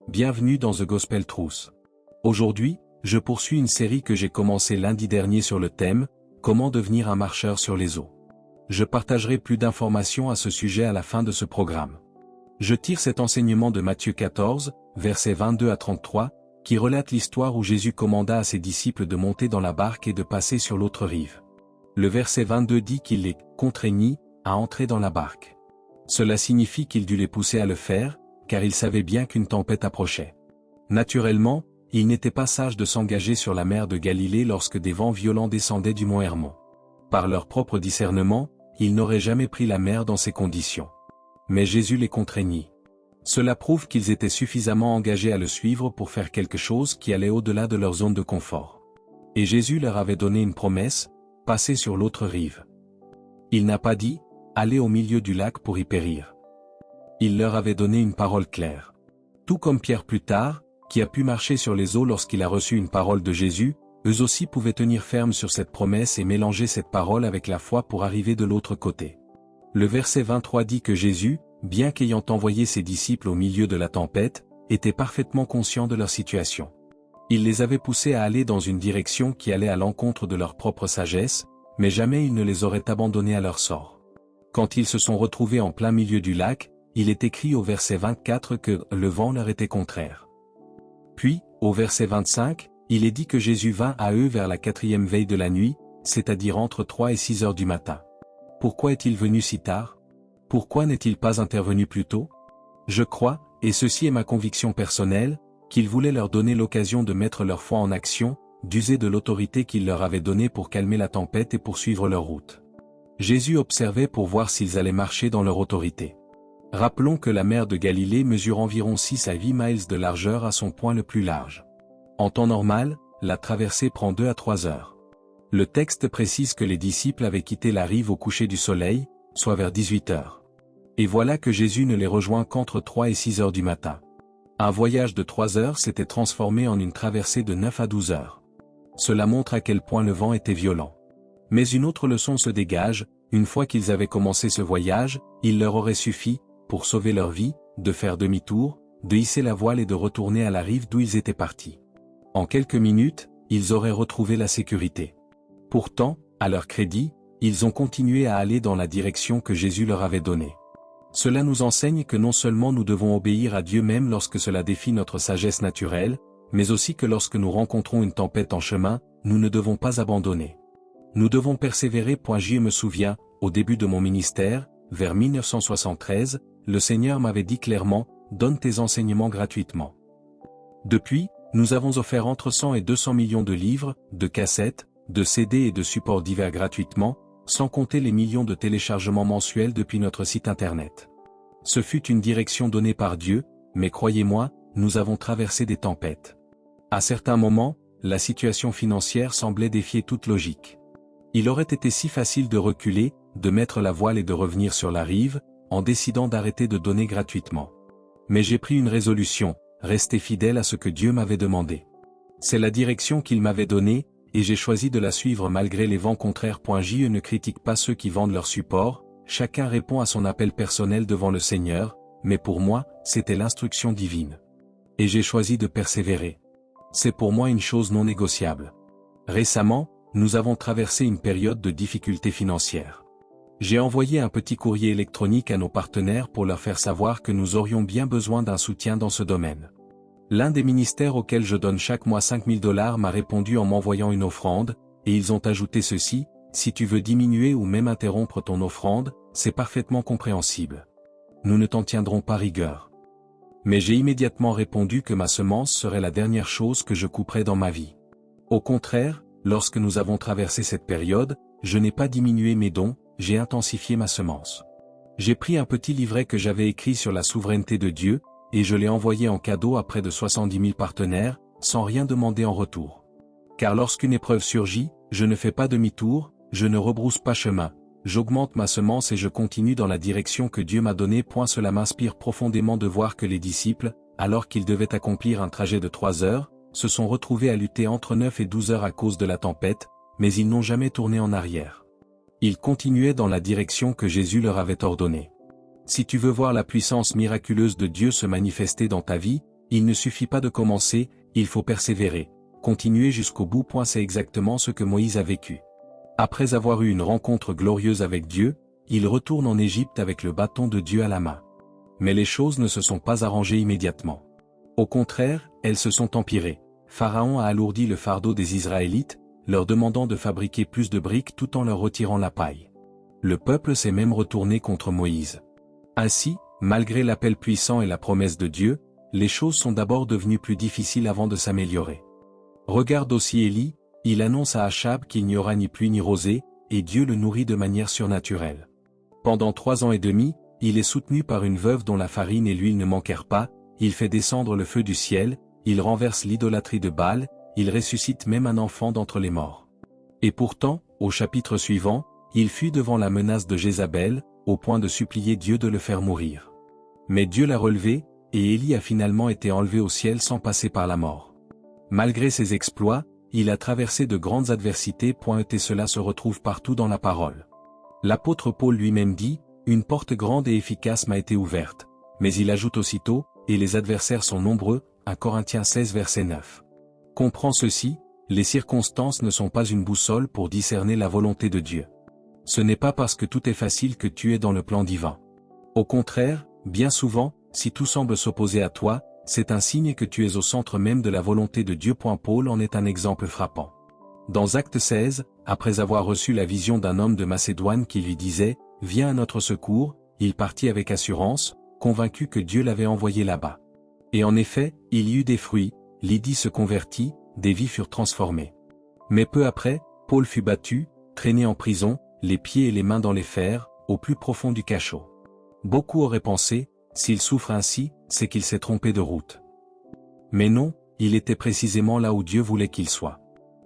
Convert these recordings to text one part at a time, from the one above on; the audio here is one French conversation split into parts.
Bienvenue dans The Gospel Truth. Aujourd'hui, je poursuis une série que j'ai commencée lundi dernier sur le thème « Comment devenir un marcheur sur les eaux ». Je partagerai plus d'informations à ce sujet à la fin de ce programme. Je tire cet enseignement de Matthieu 14, versets 22 à 33, qui relate l'histoire où Jésus commanda à ses disciples de monter dans la barque et de passer sur l'autre rive. Le verset 22 dit qu'il les contraignit à entrer dans la barque. Cela signifie qu'il dut les pousser à le faire, car il savait bien qu'une tempête approchait. Naturellement, il n'était pas sage de s'engager sur la mer de Galilée lorsque des vents violents descendaient du mont Hermon. Par leur propre discernement, ils n'auraient jamais pris la mer dans ces conditions. Mais Jésus les contraignit. Cela prouve qu'ils étaient suffisamment engagés à le suivre pour faire quelque chose qui allait au-delà de leur zone de confort. Et Jésus leur avait donné une promesse, passer sur l'autre rive. Il n'a pas dit, allez au milieu du lac pour y périr. Il leur avait donné une parole claire. Tout comme Pierre plus tard, qui a pu marcher sur les eaux lorsqu'il a reçu une parole de Jésus, eux aussi pouvaient tenir ferme sur cette promesse et mélanger cette parole avec la foi pour arriver de l'autre côté. Le verset 23 dit que Jésus, bien qu'ayant envoyé ses disciples au milieu de la tempête, était parfaitement conscient de leur situation. Il les avait poussés à aller dans une direction qui allait à l'encontre de leur propre sagesse, mais jamais il ne les aurait abandonnés à leur sort. Quand ils se sont retrouvés en plein milieu du lac, il est écrit au verset 24 que le vent leur était contraire. Puis, au verset 25, il est dit que Jésus vint à eux vers la 4e veille de la nuit, c'est-à-dire entre 3 et 6 heures du matin. Pourquoi est-il venu si tard? Pourquoi n'est-il pas intervenu plus tôt? Je crois, et ceci est ma conviction personnelle, qu'il voulait leur donner l'occasion de mettre leur foi en action, d'user de l'autorité qu'il leur avait donnée pour calmer la tempête et poursuivre leur route. Jésus observait pour voir s'ils allaient marcher dans leur autorité. Rappelons que la mer de Galilée mesure environ 6 à 8 miles de largeur à son point le plus large. En temps normal, la traversée prend 2 à 3 heures. Le texte précise que les disciples avaient quitté la rive au coucher du soleil, soit vers 18 heures. Et voilà que Jésus ne les rejoint qu'entre 3 et 6 heures du matin. Un voyage de 3 heures s'était transformé en une traversée de 9 à 12 heures. Cela montre à quel point le vent était violent. Mais une autre leçon se dégage, une fois qu'ils avaient commencé ce voyage, il leur aurait suffi, pour sauver leur vie, de faire demi-tour, de hisser la voile et de retourner à la rive d'où ils étaient partis. En quelques minutes, ils auraient retrouvé la sécurité. Pourtant, à leur crédit, ils ont continué à aller dans la direction que Jésus leur avait donnée. Cela nous enseigne que non seulement nous devons obéir à Dieu même lorsque cela défie notre sagesse naturelle, mais aussi que lorsque nous rencontrons une tempête en chemin, nous ne devons pas abandonner. Nous devons persévérer. Je me souviens, au début de mon ministère, vers 1973, le Seigneur m'avait dit clairement, donne tes enseignements gratuitement. Depuis, nous avons offert entre 100 et 200 millions de livres, de cassettes, de CD et de supports divers gratuitement, sans compter les millions de téléchargements mensuels depuis notre site internet. Ce fut une direction donnée par Dieu, mais croyez-moi, nous avons traversé des tempêtes. À certains moments, la situation financière semblait défier toute logique. Il aurait été si facile de reculer, de mettre la voile et de revenir sur la rive, en décidant d'arrêter de donner gratuitement. Mais j'ai pris une résolution, rester fidèle à ce que Dieu m'avait demandé. C'est la direction qu'il m'avait donnée, et j'ai choisi de la suivre malgré les vents contraires. Je ne critique pas ceux qui vendent leur support, chacun répond à son appel personnel devant le Seigneur, mais pour moi, c'était l'instruction divine. Et j'ai choisi de persévérer. C'est pour moi une chose non négociable. Récemment, nous avons traversé une période de difficultés financières. J'ai envoyé un petit courrier électronique à nos partenaires pour leur faire savoir que nous aurions bien besoin d'un soutien dans ce domaine. L'un des ministères auxquels je donne chaque mois $5 000 m'a répondu en m'envoyant une offrande, et ils ont ajouté ceci, si tu veux diminuer ou même interrompre ton offrande, c'est parfaitement compréhensible. Nous ne t'en tiendrons pas rigueur. Mais j'ai immédiatement répondu que ma semence serait la dernière chose que je couperais dans ma vie. Au contraire, lorsque nous avons traversé cette période, je n'ai pas diminué mes dons, j'ai intensifié ma semence. J'ai pris un petit livret que j'avais écrit sur la souveraineté de Dieu, et je l'ai envoyé en cadeau à près de 70 000 partenaires, sans rien demander en retour. Car lorsqu'une épreuve surgit, je ne fais pas demi-tour, je ne rebrousse pas chemin, j'augmente ma semence et je continue dans la direction que Dieu m'a donnée. Cela m'inspire profondément de voir que les disciples, alors qu'ils devaient accomplir un trajet de 3 heures, se sont retrouvés à lutter entre 9 et 12 heures à cause de la tempête, mais ils n'ont jamais tourné en arrière. Ils continuaient dans la direction que Jésus leur avait ordonnée. Si tu veux voir la puissance miraculeuse de Dieu se manifester dans ta vie, Il ne suffit pas de commencer, il faut persévérer, continuer jusqu'au bout. C'est exactement ce que Moïse a vécu. Après avoir eu une rencontre glorieuse avec Dieu, il retourne en Égypte avec le bâton de Dieu à la main. Mais les choses ne se sont pas arrangées immédiatement. Au contraire, elles se sont empirées. Pharaon a alourdi le fardeau des Israélites, leur demandant de fabriquer plus de briques tout en leur retirant la paille. Le peuple s'est même retourné contre Moïse. Ainsi, malgré l'appel puissant et la promesse de Dieu, les choses sont d'abord devenues plus difficiles avant de s'améliorer. Regarde aussi Élie, il annonce à Achab qu'il n'y aura ni pluie ni rosée, et Dieu le nourrit de manière surnaturelle. Pendant 3 ans et demi, il est soutenu par une veuve dont la farine et l'huile ne manquèrent pas, il fait descendre le feu du ciel, il renverse l'idolâtrie de Baal, il ressuscite même un enfant d'entre les morts. Et pourtant, au chapitre suivant, il fuit devant la menace de Jézabel, au point de supplier Dieu de le faire mourir. Mais Dieu l'a relevé, et Élie a finalement été enlevé au ciel sans passer par la mort. Malgré ses exploits, il a traversé de grandes adversités. Et cela se retrouve partout dans la parole. L'apôtre Paul lui-même dit, « Une porte grande et efficace m'a été ouverte », mais il ajoute aussitôt, « Et les adversaires sont nombreux », 1 Corinthiens 16 verset 9. Comprends ceci, les circonstances ne sont pas une boussole pour discerner la volonté de Dieu. Ce n'est pas parce que tout est facile que tu es dans le plan divin. Au contraire, bien souvent, si tout semble s'opposer à toi, c'est un signe que tu es au centre même de la volonté de Dieu. Paul en est un exemple frappant. Dans Actes 16, après avoir reçu la vision d'un homme de Macédoine qui lui disait « Viens à notre secours », il partit avec assurance, convaincu que Dieu l'avait envoyé là-bas. Et en effet, il y eut des fruits, Lydie se convertit, des vies furent transformées. Mais peu après, Paul fut battu, traîné en prison, les pieds et les mains dans les fers, au plus profond du cachot. Beaucoup auraient pensé, s'il souffre ainsi, c'est qu'il s'est trompé de route. Mais non, il était précisément là où Dieu voulait qu'il soit.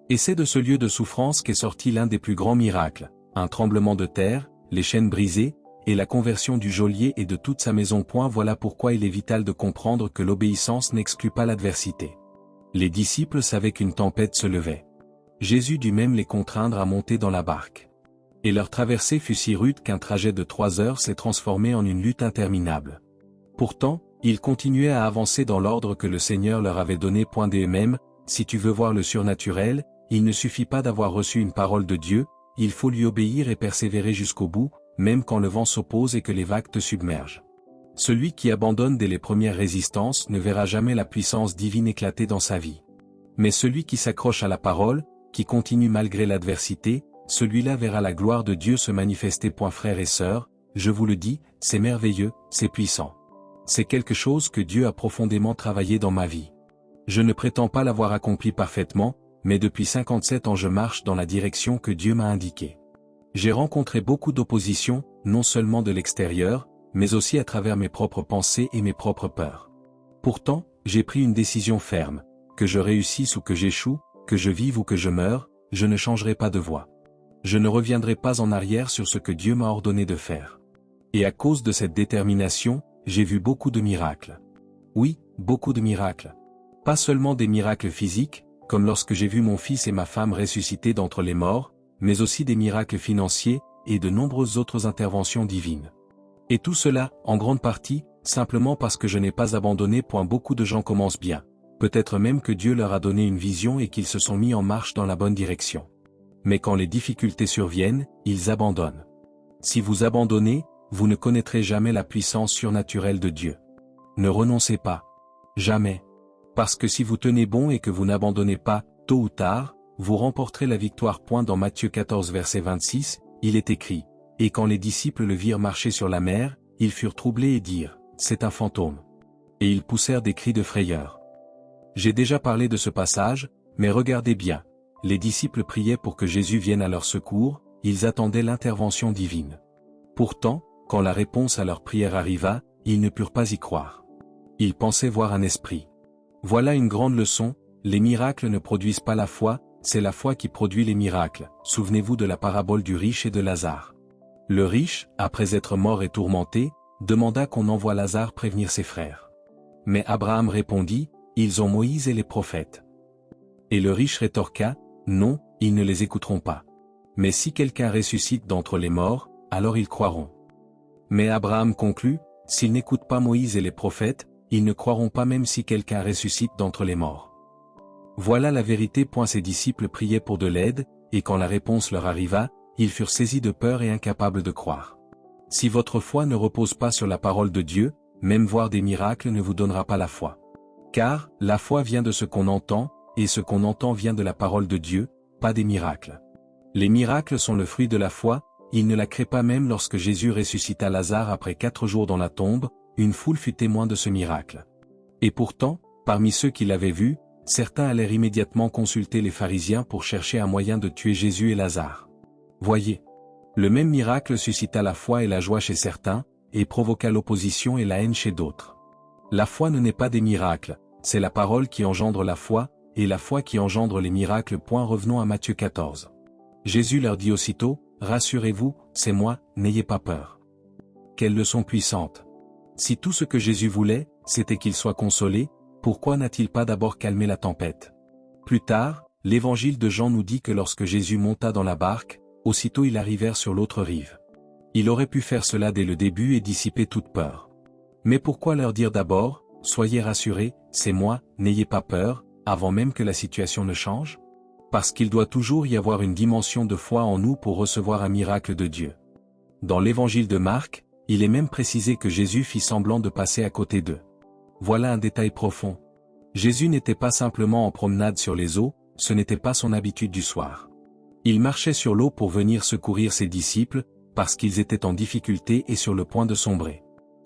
Et c'est de ce lieu de souffrance qu'est sorti l'un des plus grands miracles, un tremblement de terre, les chaînes brisées, et la conversion du geôlier et de toute sa maison. Voilà pourquoi il est vital de comprendre que l'obéissance n'exclut pas l'adversité. Les disciples savaient qu'une tempête se levait. Jésus dut même les contraindre à monter dans la barque. Et leur traversée fut si rude qu'un trajet de 3 heures s'est transformé en une lutte interminable. Pourtant, ils continuaient à avancer dans l'ordre que le Seigneur leur avait donné. D'eux-mêmes, si tu veux voir le surnaturel, il ne suffit pas d'avoir reçu une parole de Dieu, il faut lui obéir et persévérer jusqu'au bout, même quand le vent s'oppose et que les vagues te submergent. Celui qui abandonne dès les premières résistances ne verra jamais la puissance divine éclater dans sa vie. Mais celui qui s'accroche à la parole, qui continue malgré l'adversité, celui-là verra la gloire de Dieu se manifester. Frères et sœurs, je vous le dis, c'est merveilleux, c'est puissant. C'est quelque chose que Dieu a profondément travaillé dans ma vie. Je ne prétends pas l'avoir accompli parfaitement, mais depuis 57 ans je marche dans la direction que Dieu m'a indiquée. J'ai rencontré beaucoup d'opposition, non seulement de l'extérieur, mais aussi à travers mes propres pensées et mes propres peurs. Pourtant, j'ai pris une décision ferme, que je réussisse ou que j'échoue, que je vive ou que je meure, je ne changerai pas de voie. Je ne reviendrai pas en arrière sur ce que Dieu m'a ordonné de faire. Et à cause de cette détermination, j'ai vu beaucoup de miracles. Oui, beaucoup de miracles. Pas seulement des miracles physiques, comme lorsque j'ai vu mon fils et ma femme ressuscités d'entre les morts, mais aussi des miracles financiers, et de nombreuses autres interventions divines. Et tout cela, en grande partie, simplement parce que je n'ai pas abandonné. Beaucoup de gens commencent bien. Peut-être même que Dieu leur a donné une vision et qu'ils se sont mis en marche dans la bonne direction. Mais quand les difficultés surviennent, ils abandonnent. Si vous abandonnez, vous ne connaîtrez jamais la puissance surnaturelle de Dieu. Ne renoncez pas. Jamais. Parce que si vous tenez bon et que vous n'abandonnez pas, tôt ou tard, vous remporterez la victoire. Dans Matthieu 14 verset 26, il est écrit, « Et quand les disciples le virent marcher sur la mer, ils furent troublés et dirent, « C'est un fantôme. » Et ils poussèrent des cris de frayeur. J'ai déjà parlé de ce passage, mais regardez bien. Les disciples priaient pour que Jésus vienne à leur secours, ils attendaient l'intervention divine. Pourtant, quand la réponse à leur prière arriva, ils ne purent pas y croire. Ils pensaient voir un esprit. Voilà une grande leçon, les miracles ne produisent pas la foi, c'est la foi qui produit les miracles. Souvenez-vous de la parabole du riche et de Lazare. Le riche, après être mort et tourmenté, demanda qu'on envoie Lazare prévenir ses frères. Mais Abraham répondit, « Ils ont Moïse et les prophètes. » Et le riche rétorqua, « Non, ils ne les écouteront pas. Mais si quelqu'un ressuscite d'entre les morts, alors ils croiront. » Mais Abraham conclut, « S'ils n'écoutent pas Moïse et les prophètes, ils ne croiront pas même si quelqu'un ressuscite d'entre les morts. Voilà la vérité. Ses disciples priaient pour de l'aide, et quand la réponse leur arriva, ils furent saisis de peur et incapables de croire. Si votre foi ne repose pas sur la parole de Dieu, même voir des miracles ne vous donnera pas la foi. Car, la foi vient de ce qu'on entend, et ce qu'on entend vient de la parole de Dieu, pas des miracles. Les miracles sont le fruit de la foi, ils ne la créent pas. Même lorsque Jésus ressuscita Lazare après 4 jours dans la tombe, une foule fut témoin de ce miracle. Et pourtant, parmi ceux qui l'avaient vu, certains allèrent immédiatement consulter les pharisiens pour chercher un moyen de tuer Jésus et Lazare. Voyez. Le même miracle suscita la foi et la joie chez certains, et provoqua l'opposition et la haine chez d'autres. La foi ne naît pas des miracles, c'est la parole qui engendre la foi, et la foi qui engendre les miracles. Revenons à Matthieu 14. Jésus leur dit aussitôt, « Rassurez-vous, c'est moi, n'ayez pas peur. » Quelle leçon puissante! Si tout ce que Jésus voulait, c'était qu'il soit consolé, pourquoi n'a-t-il pas d'abord calmé la tempête? Plus tard, l'évangile de Jean nous dit que lorsque Jésus monta dans la barque, aussitôt ils arrivèrent sur l'autre rive. Il aurait pu faire cela dès le début et dissiper toute peur. Mais pourquoi leur dire d'abord, « Soyez rassurés, c'est moi, n'ayez pas peur », avant même que la situation ne change? Parce qu'il doit toujours y avoir une dimension de foi en nous pour recevoir un miracle de Dieu. Dans l'évangile de Marc, il est même précisé que Jésus fit semblant de passer à côté d'eux. Voilà un détail profond. Jésus n'était pas simplement en promenade sur les eaux, ce n'était pas son habitude du soir. Il marchait sur l'eau pour venir secourir ses disciples, parce qu'ils étaient en difficulté et sur le point de sombrer.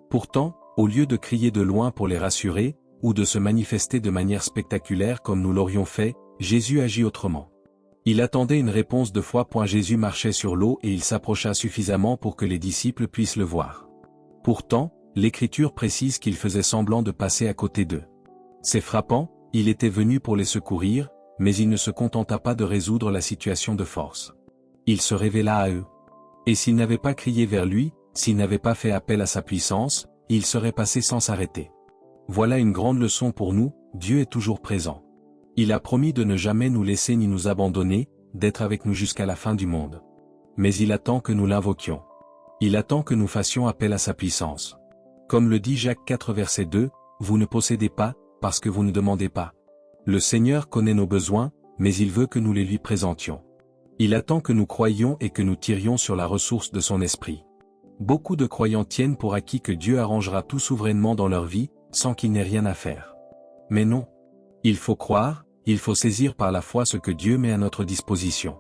Pourtant, au lieu de crier de loin pour les rassurer, ou de se manifester de manière spectaculaire comme nous l'aurions fait, Jésus agit autrement. Il attendait une réponse de foi. Jésus marchait sur l'eau et il s'approcha suffisamment pour que les disciples puissent le voir. Pourtant, l'Écriture précise qu'il faisait semblant de passer à côté d'eux. C'est frappant, il était venu pour les secourir, mais il ne se contenta pas de résoudre la situation de force. Il se révéla à eux. Et s'il n'avait pas crié vers lui, s'il n'avait pas fait appel à sa puissance, il serait passé sans s'arrêter. Voilà une grande leçon pour nous, Dieu est toujours présent. Il a promis de ne jamais nous laisser ni nous abandonner, d'être avec nous jusqu'à la fin du monde. Mais il attend que nous l'invoquions. Il attend que nous fassions appel à sa puissance. Comme le dit Jacques 4 verset 2, « Vous ne possédez pas, parce que vous ne demandez pas. » Le Seigneur connaît nos besoins, mais il veut que nous les lui présentions. Il attend que nous croyions et que nous tirions sur la ressource de son esprit. Beaucoup de croyants tiennent pour acquis que Dieu arrangera tout souverainement dans leur vie, sans qu'il n'ait rien à faire. Mais non. Il faut croire, il faut saisir par la foi ce que Dieu met à notre disposition.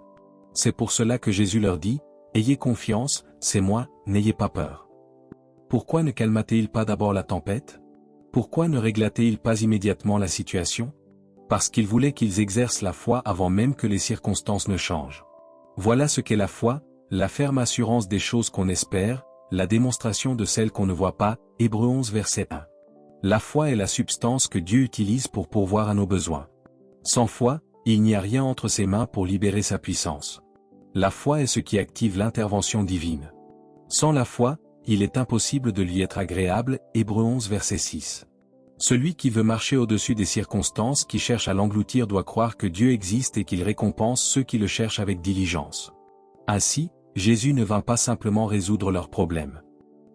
C'est pour cela que Jésus leur dit, « Ayez confiance, c'est moi, n'ayez pas peur. » Pourquoi ne calma-t-il pas d'abord la tempête? Pourquoi ne régla-t-il pas immédiatement la situation? Parce qu'il voulait qu'ils exercent la foi avant même que les circonstances ne changent. Voilà ce qu'est la foi, la ferme assurance des choses qu'on espère, la démonstration de celles qu'on ne voit pas, Hébreux 11 verset 1. La foi est la substance que Dieu utilise pour pourvoir à nos besoins. Sans foi, il n'y a rien entre ses mains pour libérer sa puissance. La foi est ce qui active l'intervention divine. Sans la foi, il est impossible de lui être agréable, Hébreux 11 verset 6. Celui qui veut marcher au-dessus des circonstances qui cherchent à l'engloutir doit croire que Dieu existe et qu'il récompense ceux qui le cherchent avec diligence. Ainsi, Jésus ne vint pas simplement résoudre leurs problèmes.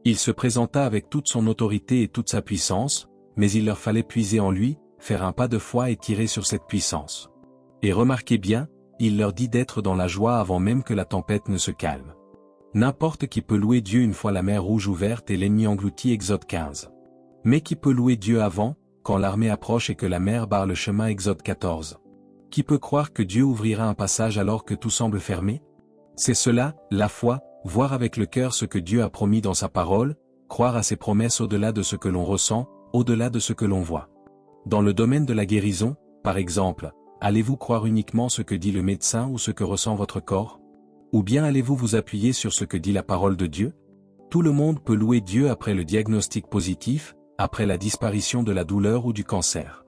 Il se présenta avec toute son autorité et toute sa puissance, mais il leur fallait puiser en lui, faire un pas de foi et tirer sur cette puissance. Et remarquez bien, il leur dit d'être dans la joie avant même que la tempête ne se calme. N'importe qui peut louer Dieu une fois la mer Rouge ouverte et l'ennemi englouti, Exode 15. Mais qui peut louer Dieu avant, quand l'armée approche et que la mer barre le chemin, Exode 14. Qui peut croire que Dieu ouvrira un passage alors que tout semble fermé? C'est cela, la foi, voir avec le cœur ce que Dieu a promis dans sa parole, croire à ses promesses au-delà de ce que l'on ressent, au-delà de ce que l'on voit. Dans le domaine de la guérison, par exemple, allez-vous croire uniquement ce que dit le médecin ou ce que ressent votre corps? Ou bien allez-vous vous appuyer sur ce que dit la parole de Dieu? Tout le monde peut louer Dieu après le diagnostic positif, après la disparition de la douleur ou du cancer.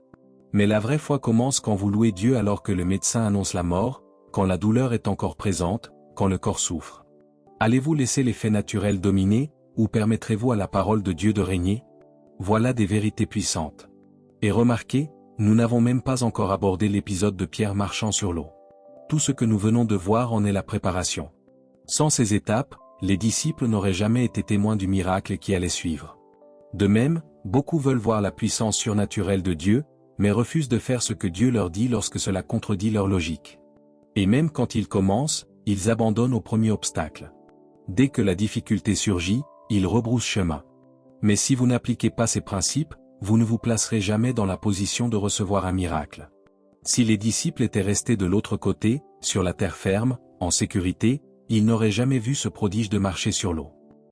Mais la vraie foi commence quand vous louez Dieu alors que le médecin annonce la mort, quand la douleur est encore présente, quand le corps souffre. Allez-vous laisser les faits naturels dominer, ou permettrez-vous à la parole de Dieu de régner? Voilà des vérités puissantes. Et remarquez, nous n'avons même pas encore abordé l'épisode de Pierre marchant sur l'eau. Tout ce que nous venons de voir en est la préparation. Sans ces étapes, les disciples n'auraient jamais été témoins du miracle qui allait suivre. De même, Beaucoup veulent voir la puissance surnaturelle de Dieu, mais refusent de faire ce que Dieu leur dit lorsque cela contredit leur logique. Et même quand ils commencent, ils abandonnent au premier obstacle. Dès que la difficulté surgit, ils rebroussent chemin. Mais si vous n'appliquez pas ces principes, vous ne vous placerez jamais dans la position de recevoir un miracle. Si les disciples étaient restés de l'autre côté, sur la terre ferme, en sécurité, ils n'auraient jamais vu ce prodige de marcher sur l'eau.